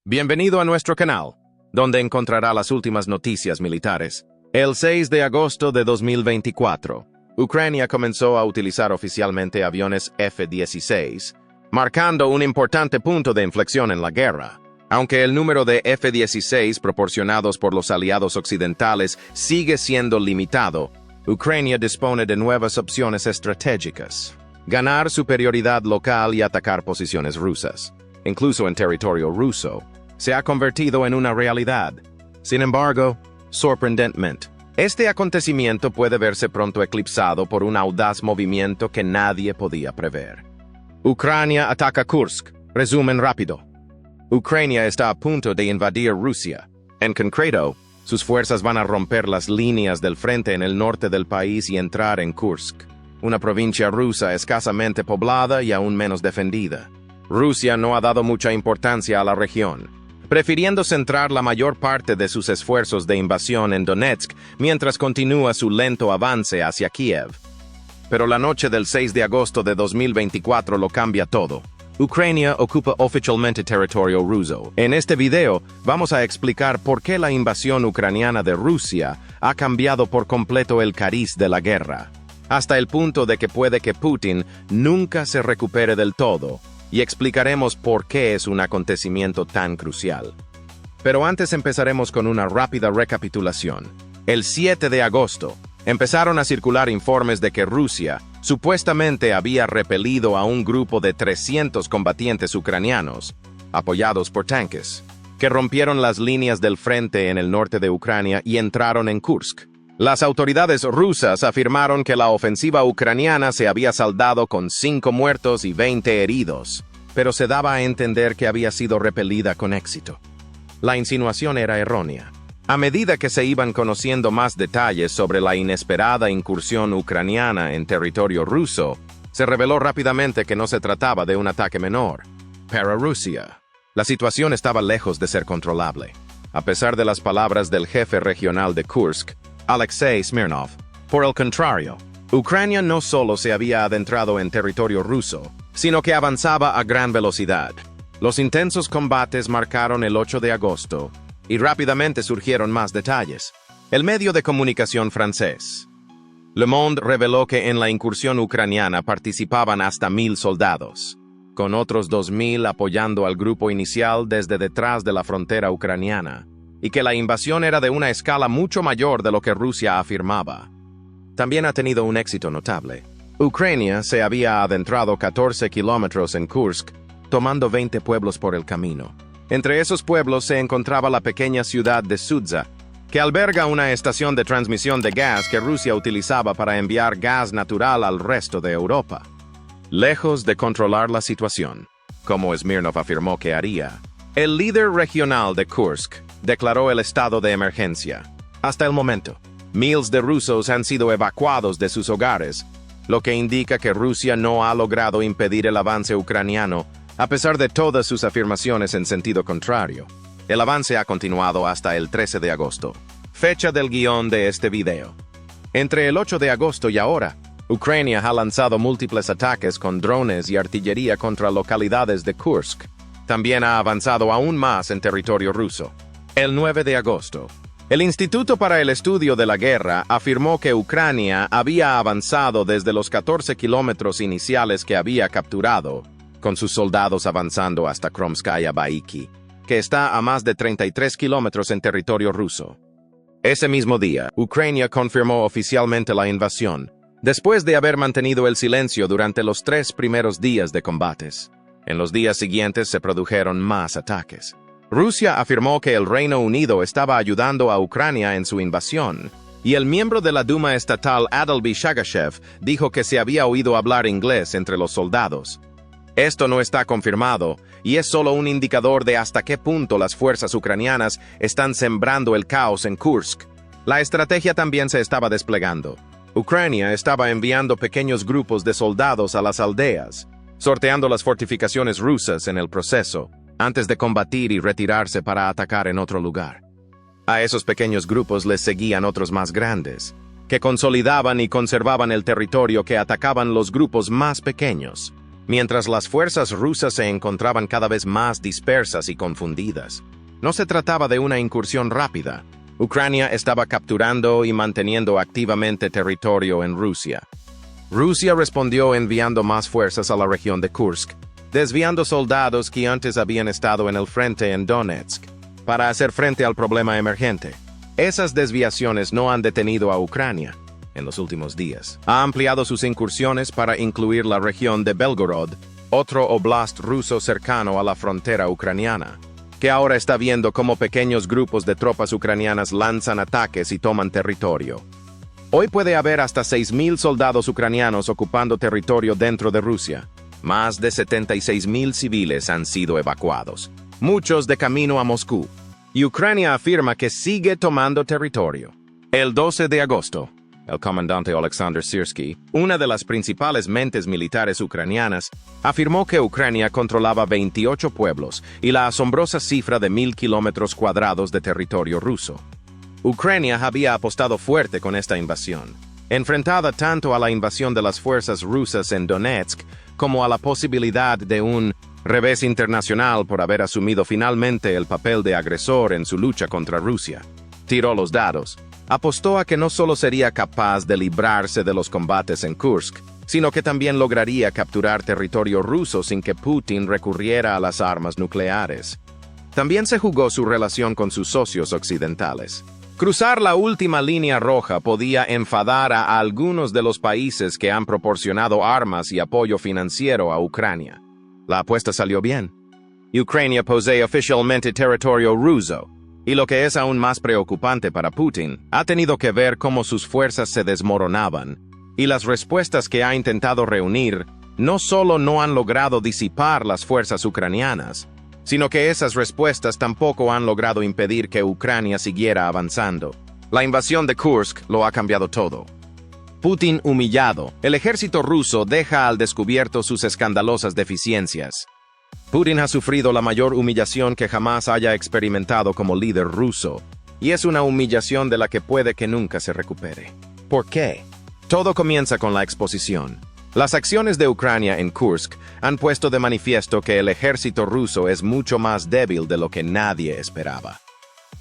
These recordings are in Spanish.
Bienvenido a nuestro canal, donde encontrará las últimas noticias militares. El 6 de agosto de 2024, Ucrania comenzó a utilizar oficialmente aviones F-16, marcando un importante punto de inflexión en la guerra. Aunque el número de F-16 proporcionados por los aliados occidentales sigue siendo limitado, Ucrania dispone de nuevas opciones estratégicas: ganar superioridad local y atacar posiciones rusas, incluso en territorio ruso, se ha convertido en una realidad. Sin embargo, sorprendentemente, este acontecimiento puede verse pronto eclipsado por un audaz movimiento que nadie podía prever. Ucrania ataca Kursk. Resumen rápido. Ucrania está a punto de invadir Rusia. En concreto, sus fuerzas van a romper las líneas del frente en el norte del país y entrar en Kursk, una provincia rusa escasamente poblada y aún menos defendida. Rusia no ha dado mucha importancia a la región, prefiriendo centrar la mayor parte de sus esfuerzos de invasión en Donetsk mientras continúa su lento avance hacia Kiev. Pero la noche del 6 de agosto de 2024 lo cambia todo. Ucrania ocupa oficialmente territorio ruso. En este video vamos a explicar por qué la invasión ucraniana de Rusia ha cambiado por completo el cariz de la guerra, hasta el punto de que puede que Putin nunca se recupere del todo, y explicaremos por qué es un acontecimiento tan crucial. Pero antes empezaremos con una rápida recapitulación. El 7 de agosto, empezaron a circular informes de que Rusia supuestamente había repelido a un grupo de 300 combatientes ucranianos, apoyados por tanques, que rompieron las líneas del frente en el norte de Ucrania y entraron en Kursk. Las autoridades rusas afirmaron que la ofensiva ucraniana se había saldado con 5 muertos y 20 heridos, pero se daba a entender que había sido repelida con éxito. La insinuación era errónea. A medida que se iban conociendo más detalles sobre la inesperada incursión ucraniana en territorio ruso, se reveló rápidamente que no se trataba de un ataque menor. Para Rusia, la situación estaba lejos de ser controlable. A pesar de las palabras del jefe regional de Kursk, Alexei Smirnov. Por el contrario, Ucrania no solo se había adentrado en territorio ruso, sino que avanzaba a gran velocidad. Los intensos combates marcaron el 8 de agosto, y rápidamente surgieron más detalles. El medio de comunicación francés Le Monde reveló que en la incursión ucraniana participaban hasta 1,000 soldados, con otros 2,000 apoyando al grupo inicial desde detrás de la frontera ucraniana, y que la invasión era de una escala mucho mayor de lo que Rusia afirmaba. También ha tenido un éxito notable. Ucrania se había adentrado 14 kilómetros en Kursk, tomando 20 pueblos por el camino. Entre esos pueblos se encontraba la pequeña ciudad de Sudza, que alberga una estación de transmisión de gas que Rusia utilizaba para enviar gas natural al resto de Europa. Lejos de controlar la situación, como Smirnov afirmó que haría, el líder regional de Kursk declaró el estado de emergencia. Hasta el momento, miles de rusos han sido evacuados de sus hogares, lo que indica que Rusia no ha logrado impedir el avance ucraniano, a pesar de todas sus afirmaciones en sentido contrario. El avance ha continuado hasta el 13 de agosto, fecha del guión de este video. Entre el 8 de agosto y ahora, Ucrania ha lanzado múltiples ataques con drones y artillería contra localidades de Kursk. También ha avanzado aún más en territorio ruso. El 9 de agosto, el Instituto para el Estudio de la Guerra afirmó que Ucrania había avanzado desde los 14 kilómetros iniciales que había capturado, con sus soldados avanzando hasta Kromskaya Baiki, que está a más de 33 kilómetros en territorio ruso. Ese mismo día, Ucrania confirmó oficialmente la invasión, después de haber mantenido el silencio durante los 3 primeros días de combates. En los días siguientes se produjeron más ataques. Rusia afirmó que el Reino Unido estaba ayudando a Ucrania en su invasión, y el miembro de la Duma estatal Adalby Shagashev dijo que se había oído hablar inglés entre los soldados. Esto no está confirmado, y es solo un indicador de hasta qué punto las fuerzas ucranianas están sembrando el caos en Kursk. La estrategia también se estaba desplegando. Ucrania estaba enviando pequeños grupos de soldados a las aldeas, sorteando las fortificaciones rusas en el proceso, antes de combatir y retirarse para atacar en otro lugar. A esos pequeños grupos les seguían otros más grandes, que consolidaban y conservaban el territorio que atacaban los grupos más pequeños. mientras las fuerzas rusas se encontraban cada vez más dispersas y confundidas. No se trataba de una incursión rápida. Ucrania estaba capturando y manteniendo activamente territorio en Rusia. Rusia respondió enviando más fuerzas a la región de Kursk, desviando soldados que antes habían estado en el frente en Donetsk, para hacer frente al problema emergente. Esas desviaciones no han detenido a Ucrania en los últimos días. Ha ampliado sus incursiones para incluir la región de Belgorod, otro oblast ruso cercano a la frontera ucraniana, que ahora está viendo cómo pequeños grupos de tropas ucranianas lanzan ataques y toman territorio. Hoy puede haber hasta 6.000 soldados ucranianos ocupando territorio dentro de Rusia. Más de 76.000 civiles han sido evacuados, muchos de camino a Moscú, y Ucrania afirma que sigue tomando territorio. El 12 de agosto, el comandante Oleksandr Syrskyi, una de las principales mentes militares ucranianas, afirmó que Ucrania controlaba 28 pueblos y la asombrosa cifra de 1.000 kilómetros cuadrados de territorio ruso. Ucrania había apostado fuerte con esta invasión, enfrentada tanto a la invasión de las fuerzas rusas en Donetsk como a la posibilidad de un revés internacional por haber asumido finalmente el papel de agresor en su lucha contra Rusia. Tiró los dados. Apostó a que no solo sería capaz de librarse de los combates en Kursk, sino que también lograría capturar territorio ruso sin que Putin recurriera a las armas nucleares. También se jugó su relación con sus socios occidentales. Cruzar la última línea roja podía enfadar a algunos de los países que han proporcionado armas y apoyo financiero a Ucrania. La apuesta salió bien. Ucrania posee oficialmente territorio ruso, y lo que es aún más preocupante para Putin, ha tenido que ver cómo sus fuerzas se desmoronaban, y las respuestas que ha intentado reunir no solo no han logrado disipar las fuerzas ucranianas, sino que esas respuestas tampoco han logrado impedir que Ucrania siguiera avanzando. La invasión de Kursk lo ha cambiado todo. Putin humillado, el ejército ruso deja al descubierto sus escandalosas deficiencias. Putin ha sufrido la mayor humillación que jamás haya experimentado como líder ruso, y es una humillación de la que puede que nunca se recupere. ¿Por qué? Todo comienza con la exposición. Las acciones de Ucrania en Kursk han puesto de manifiesto que el ejército ruso es mucho más débil de lo que nadie esperaba.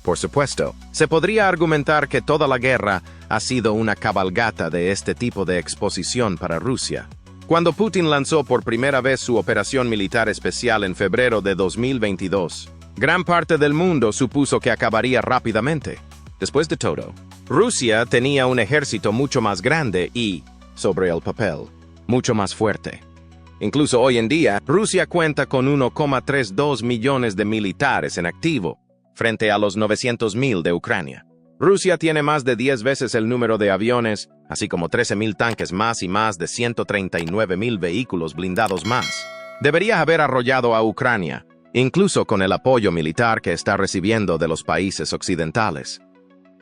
Por supuesto, se podría argumentar que toda la guerra ha sido una cabalgata de este tipo de exposición para Rusia. Cuando Putin lanzó por primera vez su operación militar especial en febrero de 2022, gran parte del mundo supuso que acabaría rápidamente. Después de todo, Rusia tenía un ejército mucho más grande y, sobre el papel, mucho más fuerte. Incluso hoy en día, Rusia cuenta con 1,32 millones de militares en activo, frente a los 900.000 de Ucrania. Rusia tiene más de 10 veces el número de aviones, así como 13.000 tanques más y más de 139.000 vehículos blindados más. Debería haber arrollado a Ucrania, incluso con el apoyo militar que está recibiendo de los países occidentales.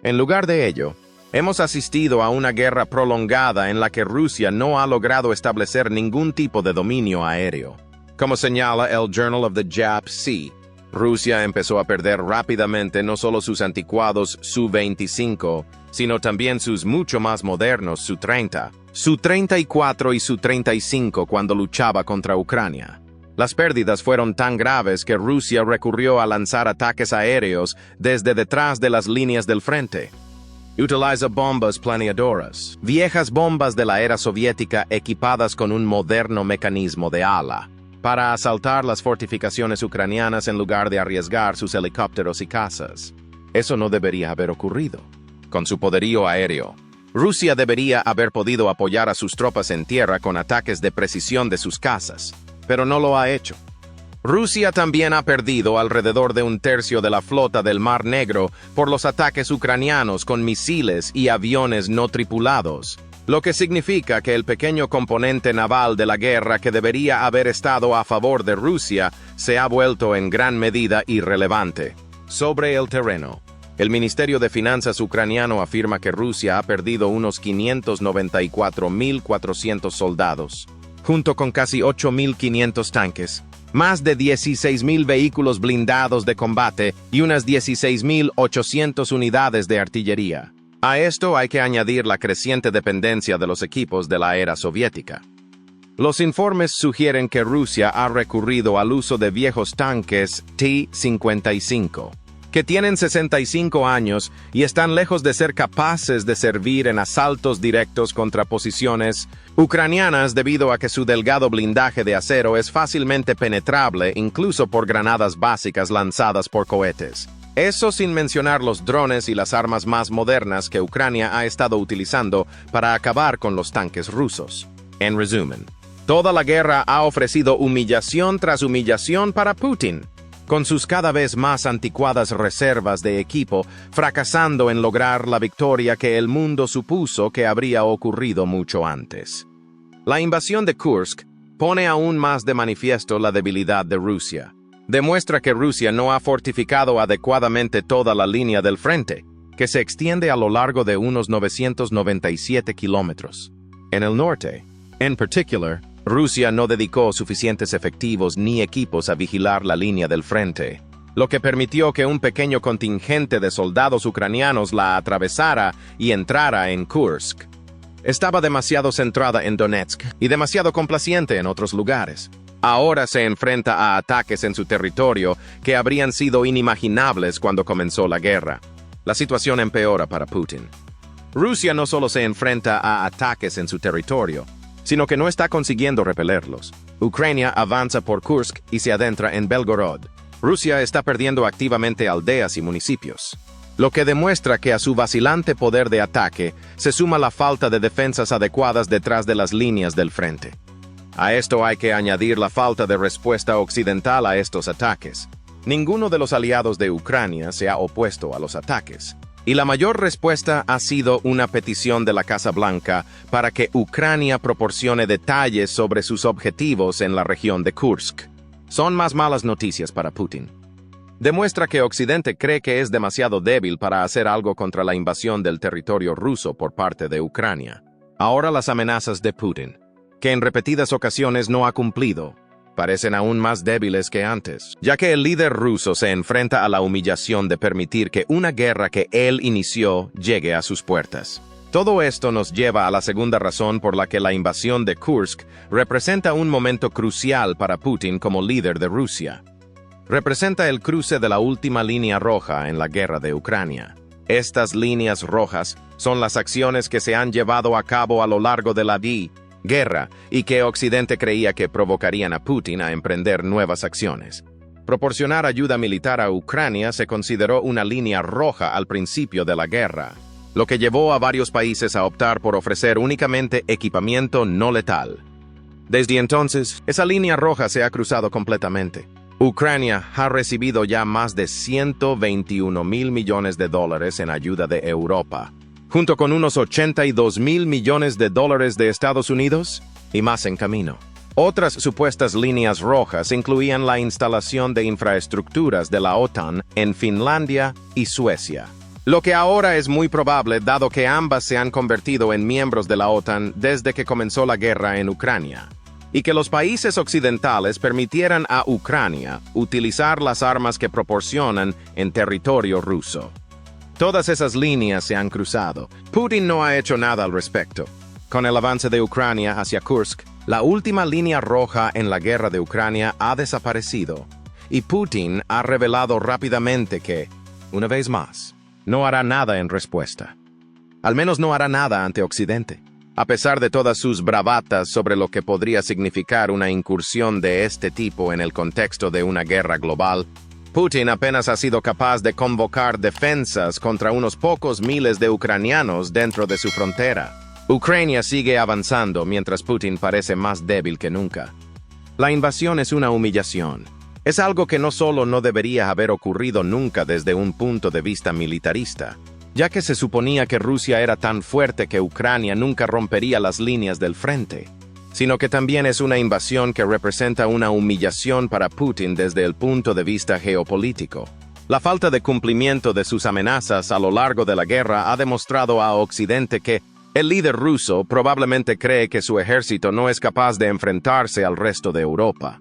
En lugar de ello, hemos asistido a una guerra prolongada en la que Rusia no ha logrado establecer ningún tipo de dominio aéreo. Como señala el Journal of the Jap Sea, Rusia empezó a perder rápidamente no solo sus anticuados Su-25, sino también sus mucho más modernos Su-30, Su-34 y Su-35 cuando luchaba contra Ucrania. Las pérdidas fueron tan graves que Rusia recurrió a lanzar ataques aéreos desde detrás de las líneas del frente. Utiliza bombas planeadoras, viejas bombas de la era soviética equipadas con un moderno mecanismo de ala, para asaltar las fortificaciones ucranianas en lugar de arriesgar sus helicópteros y cazas. Eso no debería haber ocurrido. Con su poderío aéreo, Rusia debería haber podido apoyar a sus tropas en tierra con ataques de precisión de sus cazas, pero no lo ha hecho. Rusia también ha perdido alrededor de un tercio de la flota del Mar Negro por los ataques ucranianos con misiles y aviones no tripulados, lo que significa que el pequeño componente naval de la guerra que debería haber estado a favor de Rusia se ha vuelto en gran medida irrelevante. Sobre el terreno, el Ministerio de Finanzas ucraniano afirma que Rusia ha perdido unos 594.400 soldados, junto con casi 8.500 tanques, más de 16.000 vehículos blindados de combate y unas 16.800 unidades de artillería. A esto hay que añadir la creciente dependencia de los equipos de la era soviética. Los informes sugieren que Rusia ha recurrido al uso de viejos tanques T-55, que tienen 65 años y están lejos de ser capaces de servir en asaltos directos contra posiciones ucranianas debido a que su delgado blindaje de acero es fácilmente penetrable incluso por granadas básicas lanzadas por cohetes. Eso sin mencionar los drones y las armas más modernas que Ucrania ha estado utilizando para acabar con los tanques rusos. En resumen, toda la guerra ha ofrecido humillación tras humillación para Putin, con sus cada vez más anticuadas reservas de equipo, fracasando en lograr la victoria que el mundo supuso que habría ocurrido mucho antes. La invasión de Kursk pone aún más de manifiesto la debilidad de Rusia. Demuestra que Rusia no ha fortificado adecuadamente toda la línea del frente, que se extiende a lo largo de unos 997 kilómetros. En el norte, en particular, Rusia no dedicó suficientes efectivos ni equipos a vigilar la línea del frente, lo que permitió que un pequeño contingente de soldados ucranianos la atravesara y entrara en Kursk. Estaba demasiado centrada en Donetsk y demasiado complaciente en otros lugares. Ahora se enfrenta a ataques en su territorio que habrían sido inimaginables cuando comenzó la guerra. La situación empeora para Putin. Rusia no solo se enfrenta a ataques en su territorio, sino que no está consiguiendo repelerlos. Ucrania avanza por Kursk y se adentra en Belgorod. Rusia está perdiendo activamente aldeas y municipios, lo que demuestra que a su vacilante poder de ataque se suma la falta de defensas adecuadas detrás de las líneas del frente. A esto hay que añadir la falta de respuesta occidental a estos ataques. Ninguno de los aliados de Ucrania se ha opuesto a los ataques, y la mayor respuesta ha sido una petición de la Casa Blanca para que Ucrania proporcione detalles sobre sus objetivos en la región de Kursk. Son más malas noticias para Putin. Demuestra que Occidente cree que es demasiado débil para hacer algo contra la invasión del territorio ruso por parte de Ucrania. Ahora las amenazas de Putin, que en repetidas ocasiones no ha cumplido, parecen aún más débiles que antes, ya que el líder ruso se enfrenta a la humillación de permitir que una guerra que él inició llegue a sus puertas. Todo esto nos lleva a la segunda razón por la que la invasión de Kursk representa un momento crucial para Putin como líder de Rusia. Representa el cruce de la última línea roja en la guerra de Ucrania. Estas líneas rojas son las acciones que se han llevado a cabo a lo largo de la guerra y que Occidente creía que provocarían a Putin a emprender nuevas acciones. Proporcionar ayuda militar a Ucrania se consideró una línea roja al principio de la guerra, lo que llevó a varios países a optar por ofrecer únicamente equipamiento no letal. Desde entonces, esa línea roja se ha cruzado completamente. Ucrania ha recibido ya más de $121 mil millones en ayuda de Europa, junto con unos $82 mil millones de Estados Unidos y más en camino. Otras supuestas líneas rojas incluían la instalación de infraestructuras de la OTAN en Finlandia y Suecia, lo que ahora es muy probable dado que ambas se han convertido en miembros de la OTAN desde que comenzó la guerra en Ucrania, y que los países occidentales permitieran a Ucrania utilizar las armas que proporcionan en territorio ruso. Todas esas líneas se han cruzado. Putin no ha hecho nada al respecto. Con el avance de Ucrania hacia Kursk, la última línea roja en la guerra de Ucrania ha desaparecido, y Putin ha revelado rápidamente que, una vez más, no hará nada en respuesta. Al menos no hará nada ante Occidente. A pesar de todas sus bravatas sobre lo que podría significar una incursión de este tipo en el contexto de una guerra global, Putin apenas ha sido capaz de convocar defensas contra unos pocos miles de ucranianos dentro de su frontera. Ucrania sigue avanzando mientras Putin parece más débil que nunca. La invasión es una humillación. Es algo que no solo no debería haber ocurrido nunca desde un punto de vista militarista, ya que se suponía que Rusia era tan fuerte que Ucrania nunca rompería las líneas del frente, sino que también es una invasión que representa una humillación para Putin desde el punto de vista geopolítico. La falta de cumplimiento de sus amenazas a lo largo de la guerra ha demostrado a Occidente que el líder ruso probablemente cree que su ejército no es capaz de enfrentarse al resto de Europa.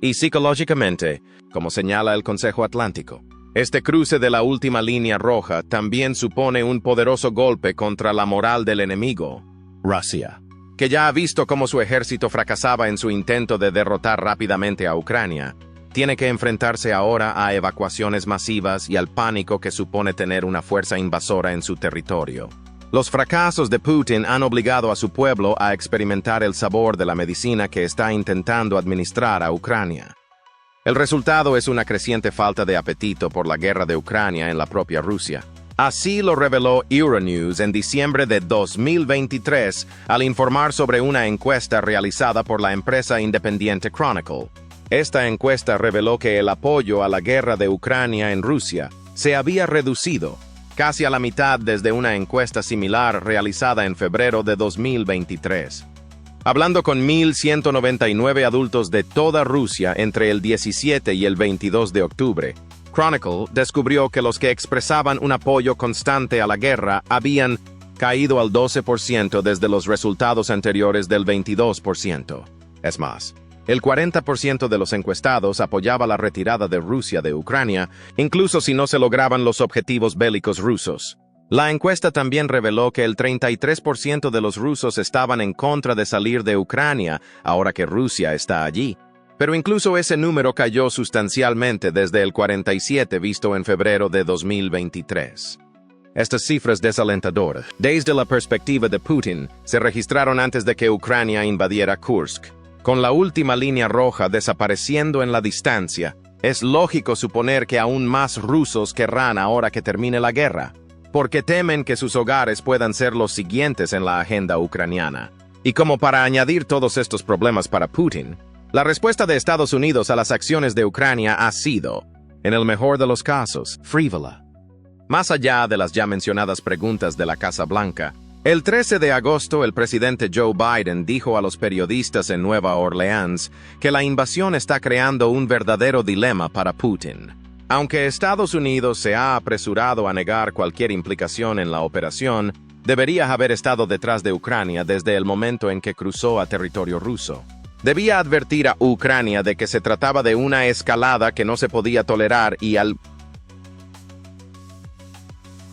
Y psicológicamente, como señala el Consejo Atlántico, este cruce de la última línea roja también supone un poderoso golpe contra la moral del enemigo, Rusia. que ya ha visto cómo su ejército fracasaba en su intento de derrotar rápidamente a Ucrania, tiene que enfrentarse ahora a evacuaciones masivas y al pánico que supone tener una fuerza invasora en su territorio. Los fracasos de Putin han obligado a su pueblo a experimentar el sabor de la medicina que está intentando administrar a Ucrania. El resultado es una creciente falta de apetito por la guerra de Ucrania en la propia Rusia. Así lo reveló Euronews en diciembre de 2023 al informar sobre una encuesta realizada por la empresa independiente Chronicle. Esta encuesta reveló que el apoyo a la guerra de Ucrania en Rusia se había reducido casi a la mitad desde una encuesta similar realizada en febrero de 2023. Hablando con 1.199 adultos de toda Rusia entre el 17 y el 22 de octubre, Chronicle descubrió que los que expresaban un apoyo constante a la guerra habían caído al 12% desde los resultados anteriores del 22%. Es más, el 40% de los encuestados apoyaba la retirada de Rusia de Ucrania, incluso si no se lograban los objetivos bélicos rusos. La encuesta también reveló que el 33% de los rusos estaban en contra de salir de Ucrania, ahora que Rusia está allí. Pero incluso ese número cayó sustancialmente desde el 47% visto en febrero de 2023. Estas cifras desalentadoras, desde la perspectiva de Putin, se registraron antes de que Ucrania invadiera Kursk. Con la última línea roja desapareciendo en la distancia, es lógico suponer que aún más rusos querrán ahora que termine la guerra, porque temen que sus hogares puedan ser los siguientes en la agenda ucraniana. Y como para añadir todos estos problemas para Putin, la respuesta de Estados Unidos a las acciones de Ucrania ha sido, en el mejor de los casos, frívola. Más allá de las ya mencionadas preguntas de la Casa Blanca, el 13 de agosto el presidente Joe Biden dijo a los periodistas en Nueva Orleans que la invasión está creando un verdadero dilema para Putin. Aunque Estados Unidos se ha apresurado a negar cualquier implicación en la operación, debería haber estado detrás de Ucrania desde el momento en que cruzó a territorio ruso. Debía advertir a Ucrania de que se trataba de una escalada que no se podía tolerar y al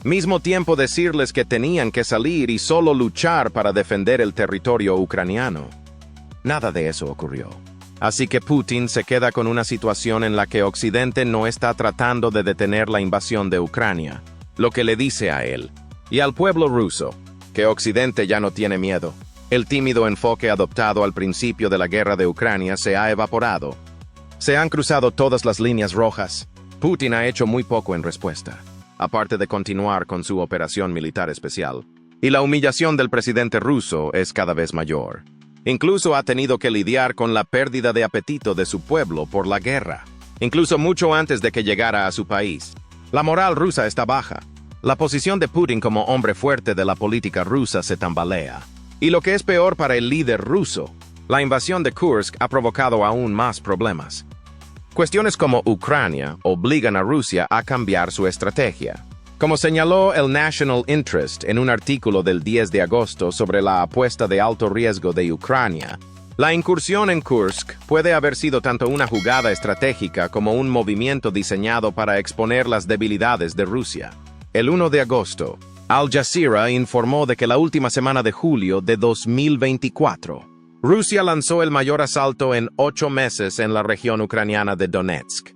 mismo tiempo decirles que tenían que salir y solo luchar para defender el territorio ucraniano. Nada de eso ocurrió. Así que Putin se queda con una situación en la que Occidente no está tratando de detener la invasión de Ucrania, lo que le dice a él y al pueblo ruso que Occidente ya no tiene miedo. El tímido enfoque adoptado al principio de la guerra de Ucrania se ha evaporado. Se han cruzado todas las líneas rojas. Putin ha hecho muy poco en respuesta, aparte de continuar con su operación militar especial. Y la humillación del presidente ruso es cada vez mayor. Incluso ha tenido que lidiar con la pérdida de apetito de su pueblo por la guerra, incluso mucho antes de que llegara a su país. La moral rusa está baja. La posición de Putin como hombre fuerte de la política rusa se tambalea. Y lo que es peor para el líder ruso, la invasión de Kursk ha provocado aún más problemas. Cuestiones como Ucrania obligan a Rusia a cambiar su estrategia. Como señaló el National Interest en un artículo del 10 de agosto sobre la apuesta de alto riesgo de Ucrania, la incursión en Kursk puede haber sido tanto una jugada estratégica como un movimiento diseñado para exponer las debilidades de Rusia. El 1 de agosto, Al Jazeera informó de que la última semana de julio de 2024, Rusia lanzó el mayor asalto en 8 meses en la región ucraniana de Donetsk.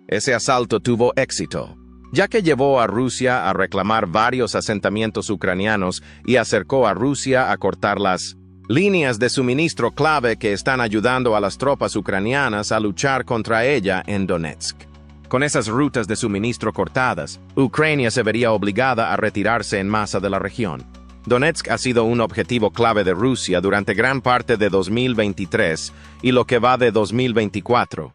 Ese asalto tuvo éxito, ya que llevó a Rusia a reclamar varios asentamientos ucranianos y acercó a Rusia a cortar las líneas de suministro clave que están ayudando a las tropas ucranianas a luchar contra ella en Donetsk. Con esas rutas de suministro cortadas, Ucrania se vería obligada a retirarse en masa de la región. Donetsk ha sido un objetivo clave de Rusia durante gran parte de 2023 y lo que va de 2024.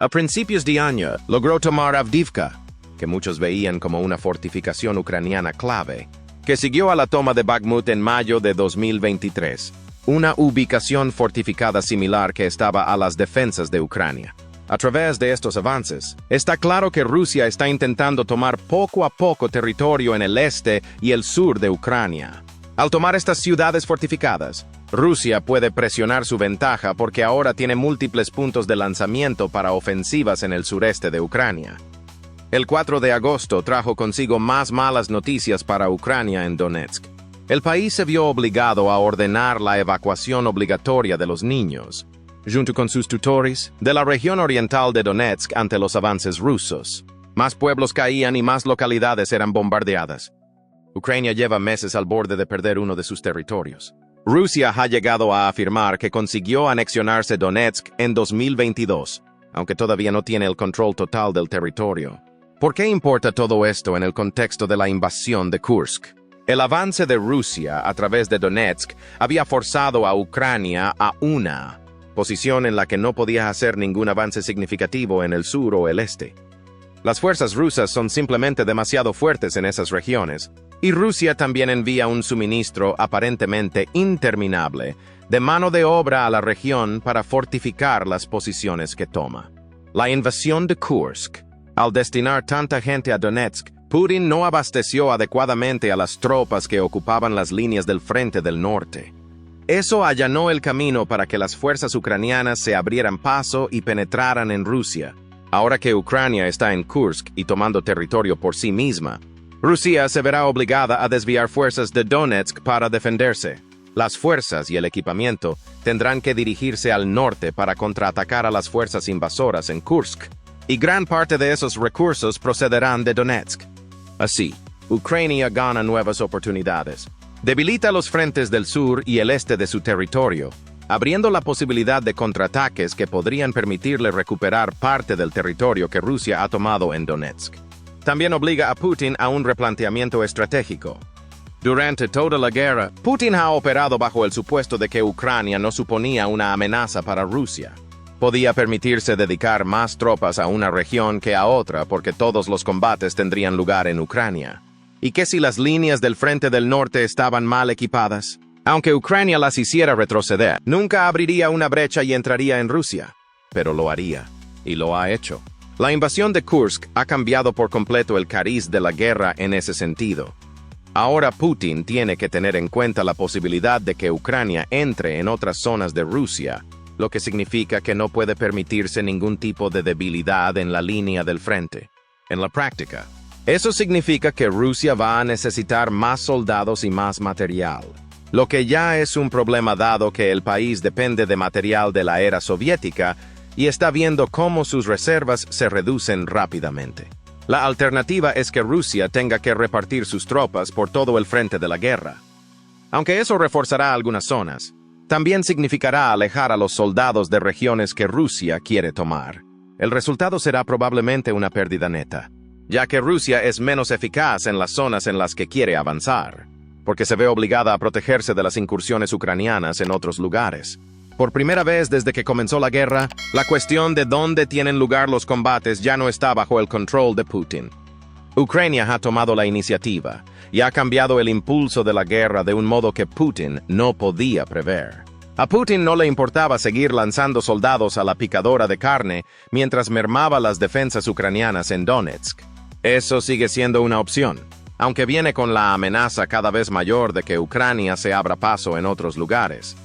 A principios de año, logró tomar Avdiivka, que muchos veían como una fortificación ucraniana clave, que siguió a la toma de Bakhmut en mayo de 2023, una ubicación fortificada similar que estaba a las defensas de Ucrania. A través de estos avances, está claro que Rusia está intentando tomar poco a poco territorio en el este y el sur de Ucrania. Al tomar estas ciudades fortificadas, Rusia puede presionar su ventaja porque ahora tiene múltiples puntos de lanzamiento para ofensivas en el sureste de Ucrania. El 4 de agosto trajo consigo más malas noticias para Ucrania en Donetsk. el país se vio obligado a ordenar la evacuación obligatoria de los niños, junto con sus tutores, de la región oriental de Donetsk ante los avances rusos. Más pueblos caían y más localidades eran bombardeadas. Ucrania lleva meses al borde de perder uno de sus territorios. Rusia ha llegado a afirmar que consiguió anexionarse Donetsk en 2022, aunque todavía no tiene el control total del territorio. ¿Por qué importa todo esto en el contexto de la invasión de Kursk? El avance de Rusia a través de Donetsk había forzado a Ucrania a una posición en la que no podía hacer ningún avance significativo en el sur o el este. Las fuerzas rusas son simplemente demasiado fuertes en esas regiones, y Rusia también envía un suministro aparentemente interminable de mano de obra a la región para fortificar las posiciones que toma. La invasión de Kursk. Al destinar tanta gente a Donetsk, Putin no abasteció adecuadamente a las tropas que ocupaban las líneas del frente del norte. Eso allanó el camino para que las fuerzas ucranianas se abrieran paso y penetraran en Rusia. Ahora que Ucrania está en Kursk y tomando territorio por sí misma, Rusia se verá obligada a desviar fuerzas de Donetsk para defenderse. Las fuerzas y el equipamiento tendrán que dirigirse al norte para contraatacar a las fuerzas invasoras en Kursk, y gran parte de esos recursos procederán de Donetsk. Así, Ucrania gana nuevas oportunidades. Debilita los frentes del sur y el este de su territorio, abriendo la posibilidad de contraataques que podrían permitirle recuperar parte del territorio que Rusia ha tomado en Donetsk. También obliga a Putin a un replanteamiento estratégico. Durante toda la guerra, Putin ha operado bajo el supuesto de que Ucrania no suponía una amenaza para Rusia. Podía permitirse dedicar más tropas a una región que a otra porque todos los combates tendrían lugar en Ucrania. ¿Y qué si las líneas del frente del norte estaban mal equipadas? Aunque Ucrania las hiciera retroceder, nunca abriría una brecha y entraría en Rusia. Pero lo haría, y lo ha hecho. La invasión de Kursk ha cambiado por completo el cariz de la guerra en ese sentido. Ahora Putin tiene que tener en cuenta la posibilidad de que Ucrania entre en otras zonas de Rusia, lo que significa que no puede permitirse ningún tipo de debilidad en la línea del frente. En la práctica, eso significa que Rusia va a necesitar más soldados y más material, lo que ya es un problema dado que el país depende de material de la era soviética y está viendo cómo sus reservas se reducen rápidamente. La alternativa es que Rusia tenga que repartir sus tropas por todo el frente de la guerra. Aunque eso reforzará algunas zonas, también significará alejar a los soldados de regiones que Rusia quiere tomar. El resultado será probablemente una pérdida neta, ya que Rusia es menos eficaz en las zonas en las que quiere avanzar, porque se ve obligada a protegerse de las incursiones ucranianas en otros lugares. Por primera vez desde que comenzó la guerra, la cuestión de dónde tienen lugar los combates ya no está bajo el control de Putin. Ucrania ha tomado la iniciativa y ha cambiado el impulso de la guerra de un modo que Putin no podía prever. A Putin no le importaba seguir lanzando soldados a la picadora de carne mientras mermaba las defensas ucranianas en Donetsk. Eso sigue siendo una opción, aunque viene con la amenaza cada vez mayor de que Ucrania se abra paso en otros lugares.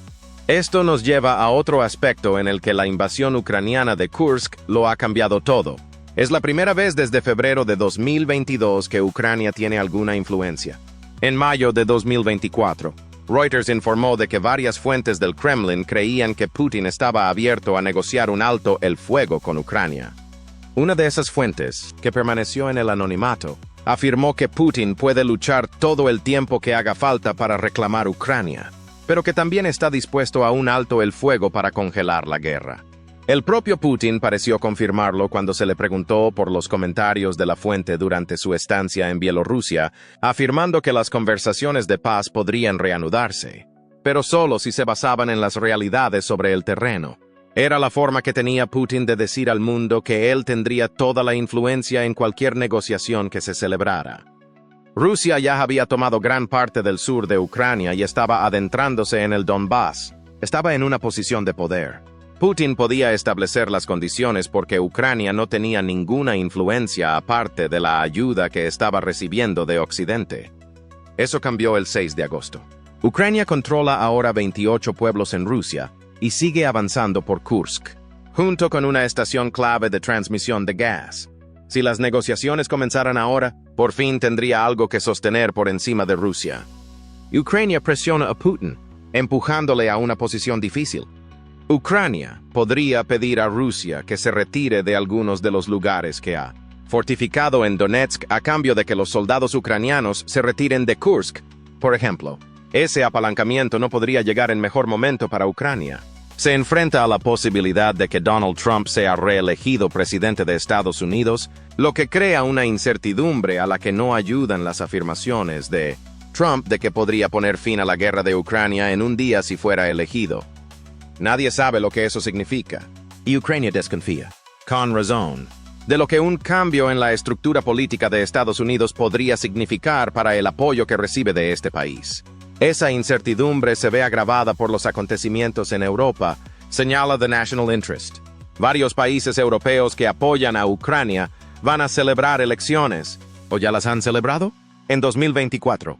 Esto nos lleva a otro aspecto en el que la invasión ucraniana de Kursk lo ha cambiado todo. Es la primera vez desde febrero de 2022 que Ucrania tiene alguna influencia. En mayo de 2024, Reuters informó de que varias fuentes del Kremlin creían que Putin estaba abierto a negociar un alto el fuego con Ucrania. Una de esas fuentes, que permaneció en el anonimato, afirmó que Putin puede luchar todo el tiempo que haga falta para reclamar Ucrania, pero que también está dispuesto a un alto el fuego para congelar la guerra. El propio Putin pareció confirmarlo cuando se le preguntó por los comentarios de la fuente durante su estancia en Bielorrusia, afirmando que las conversaciones de paz podrían reanudarse, pero solo si se basaban en las realidades sobre el terreno. Era la forma que tenía Putin de decir al mundo que él tendría toda la influencia en cualquier negociación que se celebrara. Rusia ya había tomado gran parte del sur de Ucrania y estaba adentrándose en el Donbass. Estaba en una posición de poder. Putin podía establecer las condiciones porque Ucrania no tenía ninguna influencia aparte de la ayuda que estaba recibiendo de Occidente. Eso cambió el 6 de agosto. Ucrania controla ahora 28 pueblos en Rusia y sigue avanzando por Kursk, junto con una estación clave de transmisión de gas. Si las negociaciones comenzaran ahora, por fin tendría algo que sostener por encima de Rusia. Ucrania presiona a Putin, empujándole a una posición difícil. Ucrania podría pedir a Rusia que se retire de algunos de los lugares que ha fortificado en Donetsk a cambio de que los soldados ucranianos se retiren de Kursk, por ejemplo. Ese apalancamiento no podría llegar en mejor momento para Ucrania. Se enfrenta a la posibilidad de que Donald Trump sea reelegido presidente de Estados Unidos, lo que crea una incertidumbre a la que no ayudan las afirmaciones de Trump de que podría poner fin a la guerra de Ucrania en un día si fuera elegido. Nadie sabe lo que eso significa, y Ucrania desconfía, con razón, de lo que un cambio en la estructura política de Estados Unidos podría significar para el apoyo que recibe de este país. Esa incertidumbre se ve agravada por los acontecimientos en Europa, señala The National Interest. Varios países europeos que apoyan a Ucrania van a celebrar elecciones, ¿o ya las han celebrado?, en 2024.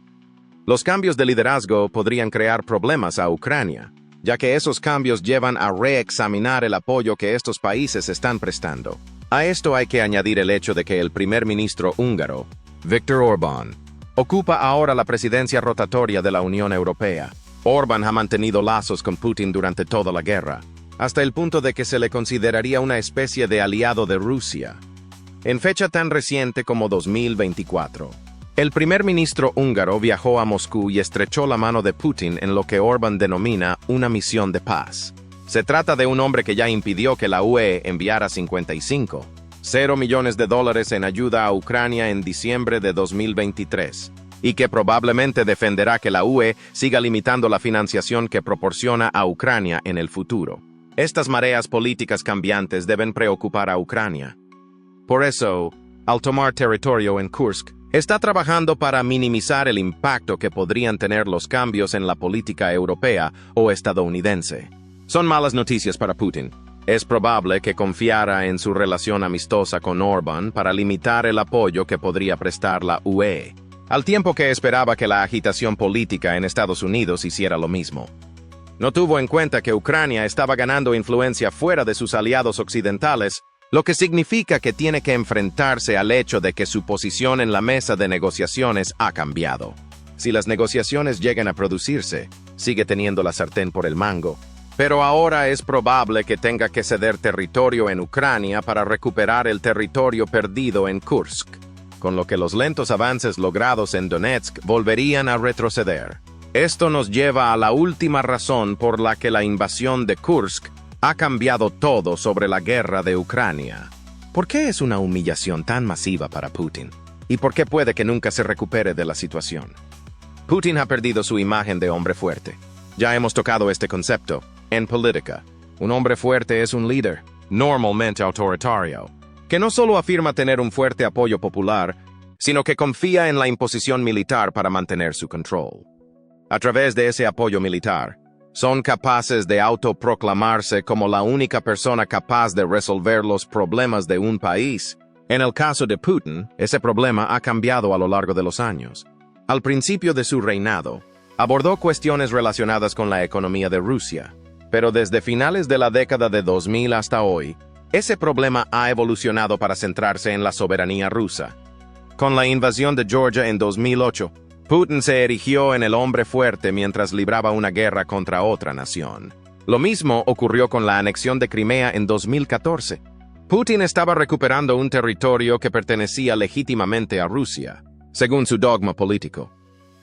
Los cambios de liderazgo podrían crear problemas a Ucrania, ya que esos cambios llevan a reexaminar el apoyo que estos países están prestando. A esto hay que añadir el hecho de que el primer ministro húngaro, Viktor Orbán, ocupa ahora la presidencia rotatoria de la Unión Europea. Orbán ha mantenido lazos con Putin durante toda la guerra, hasta el punto de que se le consideraría una especie de aliado de Rusia. En fecha tan reciente como 2024, el primer ministro húngaro viajó a Moscú y estrechó la mano de Putin en lo que Orbán denomina una misión de paz. Se trata de un hombre que ya impidió que la UE enviara $55,0 millones en ayuda a Ucrania en diciembre de 2023, y que probablemente defenderá que la UE siga limitando la financiación que proporciona a Ucrania en el futuro. Estas mareas políticas cambiantes deben preocupar a Ucrania. Por eso, al tomar territorio en Kursk, está trabajando para minimizar el impacto que podrían tener los cambios en la política europea o estadounidense. Son malas noticias para Putin. Es probable que confiara en su relación amistosa con Orbán para limitar el apoyo que podría prestar la UE, al tiempo que esperaba que la agitación política en Estados Unidos hiciera lo mismo. No tuvo en cuenta que Ucrania estaba ganando influencia fuera de sus aliados occidentales, lo que significa que tiene que enfrentarse al hecho de que su posición en la mesa de negociaciones ha cambiado. Si las negociaciones llegan a producirse, sigue teniendo la sartén por el mango, pero ahora es probable que tenga que ceder territorio en Ucrania para recuperar el territorio perdido en Kursk, con lo que los lentos avances logrados en Donetsk volverían a retroceder. Esto nos lleva a la última razón por la que la invasión de Kursk ha cambiado todo sobre la guerra de Ucrania. ¿Por qué es una humillación tan masiva para Putin? ¿Y por qué puede que nunca se recupere de la situación? Putin ha perdido su imagen de hombre fuerte. Ya hemos tocado este concepto en política. Un hombre fuerte es un líder, normalmente autoritario, que no solo afirma tener un fuerte apoyo popular, sino que confía en la imposición militar para mantener su control. A través de ese apoyo militar, son capaces de autoproclamarse como la única persona capaz de resolver los problemas de un país. En el caso de Putin, ese problema ha cambiado a lo largo de los años. Al principio de su reinado, abordó cuestiones relacionadas con la economía de Rusia, pero desde finales de la década de 2000 hasta hoy, ese problema ha evolucionado para centrarse en la soberanía rusa. Con la invasión de Georgia en 2008, Putin se erigió en el hombre fuerte mientras libraba una guerra contra otra nación. Lo mismo ocurrió con la anexión de Crimea en 2014. Putin estaba recuperando un territorio que pertenecía legítimamente a Rusia, según su dogma político.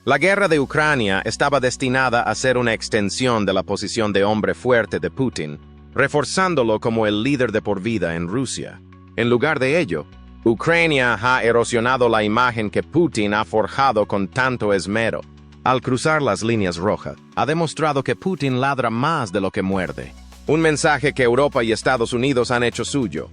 La guerra de Ucrania estaba destinada a ser una extensión de la posición de hombre fuerte de Putin, reforzándolo como el líder de por vida en Rusia. En lugar de ello, Ucrania ha erosionado la imagen que Putin ha forjado con tanto esmero. Al cruzar las líneas rojas, ha demostrado que Putin ladra más de lo que muerde. Un mensaje que Europa y Estados Unidos han hecho suyo.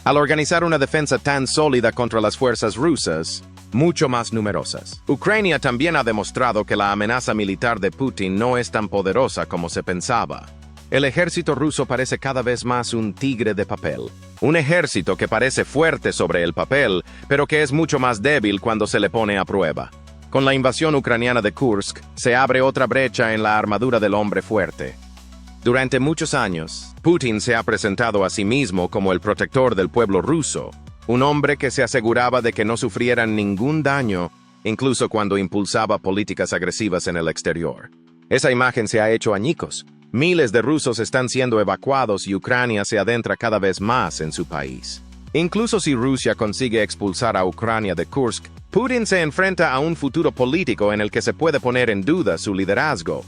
Al organizar una defensa tan sólida contra las fuerzas rusas, mucho más numerosas. Ucrania también ha demostrado que la amenaza militar de Putin no es tan poderosa como se pensaba. El ejército ruso parece cada vez más un tigre de papel. Un ejército que parece fuerte sobre el papel, pero que es mucho más débil cuando se le pone a prueba. Con la invasión ucraniana de Kursk, se abre otra brecha en la armadura del hombre fuerte. Durante muchos años, Putin se ha presentado a sí mismo como el protector del pueblo ruso, un hombre que se aseguraba de que no sufrieran ningún daño incluso cuando impulsaba políticas agresivas en el exterior. Esa imagen se ha hecho añicos. Miles de rusos están siendo evacuados y Ucrania se adentra cada vez más en su país. Incluso si Rusia consigue expulsar a Ucrania de Kursk, Putin se enfrenta a un futuro político en el que se puede poner en duda su liderazgo.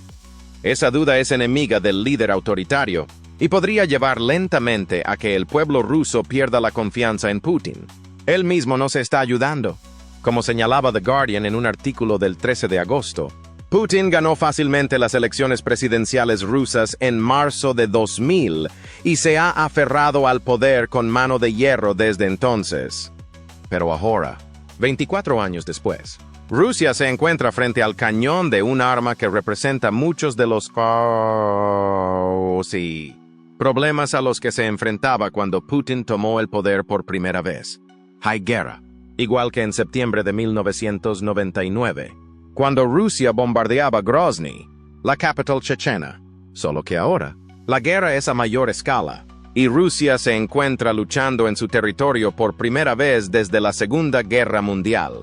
Esa duda es enemiga del líder autoritario y podría llevar lentamente a que el pueblo ruso pierda la confianza en Putin. Él mismo no se está ayudando. Como señalaba The Guardian en un artículo del 13 de agosto, Putin ganó fácilmente las elecciones presidenciales rusas en marzo de 2000 y se ha aferrado al poder con mano de hierro desde entonces. Pero ahora, 24 años después, Rusia se encuentra frente al cañón de un arma que representa muchos de los problemas a los que se enfrentaba cuando Putin tomó el poder por primera vez. Hay guerra, igual que en septiembre de 1999. Cuando Rusia bombardeaba Grozny, la capital chechena. Solo que ahora, la guerra es a mayor escala, y Rusia se encuentra luchando en su territorio por primera vez desde la Segunda Guerra Mundial.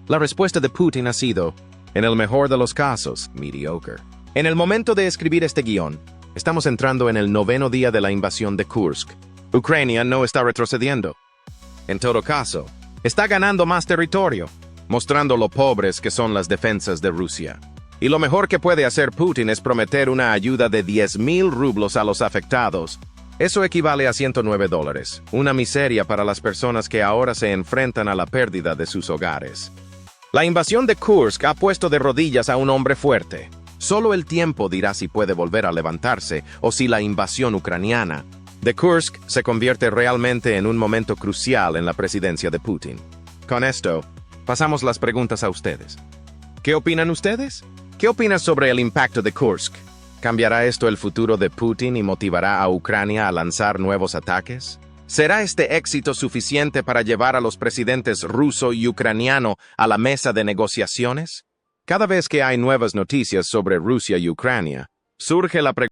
La respuesta de Putin ha sido, en el mejor de los casos, mediocre. En el momento de escribir este guión, estamos entrando en el 9º día de la invasión de Kursk. Ucrania no está retrocediendo. En todo caso, está ganando más territorio, mostrando lo pobres que son las defensas de Rusia. Y lo mejor que puede hacer Putin es prometer una ayuda de 10,000 rublos a los afectados. Eso equivale a $109, una miseria para las personas que ahora se enfrentan a la pérdida de sus hogares. La invasión de Kursk ha puesto de rodillas a un hombre fuerte. Solo el tiempo dirá si puede volver a levantarse o si la invasión ucraniana de Kursk se convierte realmente en un momento crucial en la presidencia de Putin. Con esto, pasamos las preguntas a ustedes. ¿Qué opinan ustedes? ¿Qué opinas sobre el impacto de Kursk? ¿Cambiará esto el futuro de Putin y motivará a Ucrania a lanzar nuevos ataques? ¿Será este éxito suficiente para llevar a los presidentes ruso y ucraniano a la mesa de negociaciones? Cada vez que hay nuevas noticias sobre Rusia y Ucrania, surge la pregunta